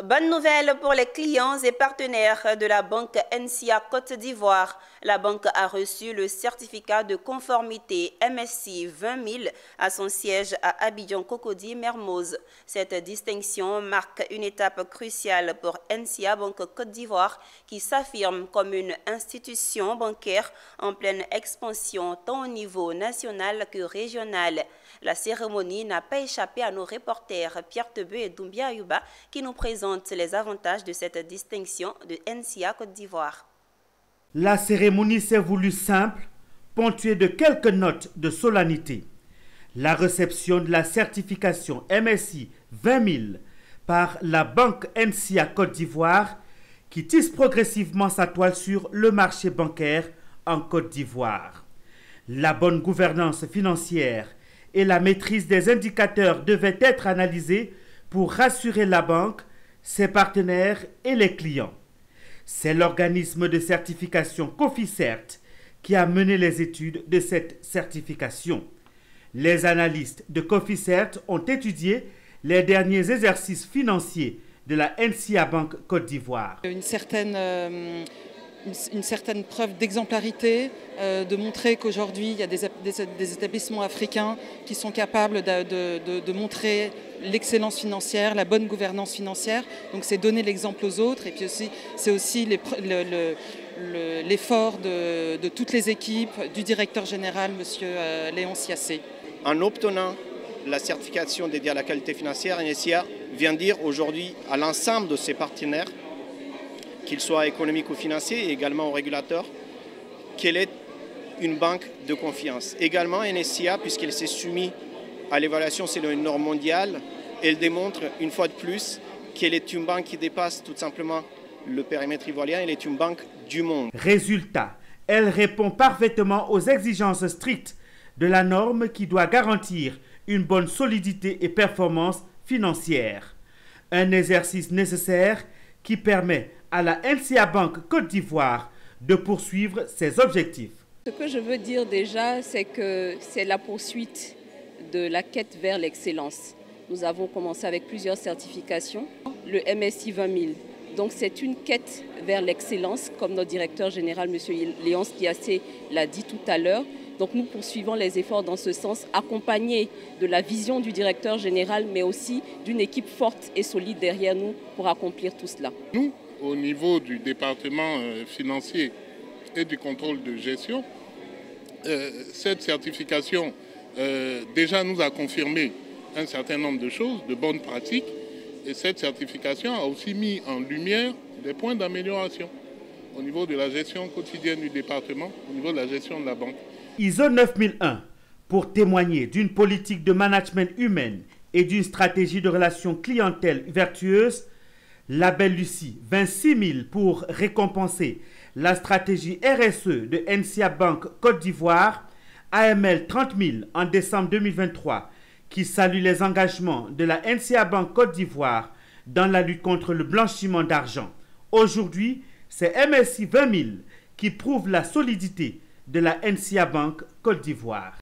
Bonne nouvelle pour les clients et partenaires de la banque NCA Côte d'Ivoire. La banque a reçu le certificat de conformité MSC 20 000 à son siège à Abidjan-Cocody-Mermoz. Cette distinction marque une étape cruciale pour NCA Banque Côte d'Ivoire qui s'affirme comme une institution bancaire en pleine expansion tant au niveau national que régional. La cérémonie n'a pas échappé à nos reporters Pierre Tebeu et Doumbia Ayuba qui nous présentent les avantages de cette distinction de NCA Côte d'Ivoire. La cérémonie s'est voulue simple, ponctuée de quelques notes de solennité. La réception de la certification MSI 20 000 par la banque NCA Côte d'Ivoire qui tisse progressivement sa toile sur le marché bancaire en Côte d'Ivoire. La bonne gouvernance financière et la maîtrise des indicateurs devaient être analysés pour rassurer la banque, ses partenaires et les clients. C'est l'organisme de certification Cofficert qui a mené les études de cette certification. Les analystes de Cofficert ont étudié les derniers exercices financiers de la NCA Banque Côte d'Ivoire. Une certaine preuve d'exemplarité, de montrer qu'aujourd'hui il y a des établissements africains qui sont capables de montrer l'excellence financière, la bonne gouvernance financière. Donc c'est donner l'exemple aux autres et puis aussi c'est aussi l'effort de toutes les équipes, du directeur général, M. Léon Siassé. En obtenant la certification dédiée à la qualité financière, NCA vient dire aujourd'hui à l'ensemble de ses partenaires, qu'ils soient économiques ou financiers, et également aux régulateurs, qu'elle est une banque de confiance. Également, NCA, puisqu'elle s'est soumise à l'évaluation selon une norme mondiale, elle démontre une fois de plus qu'elle est une banque qui dépasse tout simplement le périmètre ivoirien, elle est une banque du monde. Résultat, elle répond parfaitement aux exigences strictes de la norme qui doit garantir une bonne solidité et performance financière. Un exercice nécessaire qui permet à la NCA Banque Côte d'Ivoire de poursuivre ses objectifs. Ce que je veux dire déjà, c'est que c'est la poursuite de la quête vers l'excellence. Nous avons commencé avec plusieurs certifications, le MSI 20 000. Donc c'est une quête vers l'excellence, comme notre directeur général, M. Léon Siassé, l'a dit tout à l'heure. Donc nous poursuivons les efforts dans ce sens, accompagnés de la vision du directeur général, mais aussi d'une équipe forte et solide derrière nous pour accomplir tout cela. Nous, au niveau du département financier et du contrôle de gestion, cette certification déjà nous a confirmé un certain nombre de choses, de bonnes pratiques, et cette certification a aussi mis en lumière des points d'amélioration au niveau de la gestion quotidienne du département, au niveau de la gestion de la banque. ISO 9001 pour témoigner d'une politique de management humaine et d'une stratégie de relations clientèle vertueuse. Label Lucie 26 000 pour récompenser la stratégie RSE de NCA Banque Côte d'Ivoire. AML 30 000 en décembre 2023 qui salue les engagements de la NCA Banque Côte d'Ivoire dans la lutte contre le blanchiment d'argent. Aujourd'hui, c'est MSI 20 000 qui prouve la solidité de la NCA Banque Côte d'Ivoire.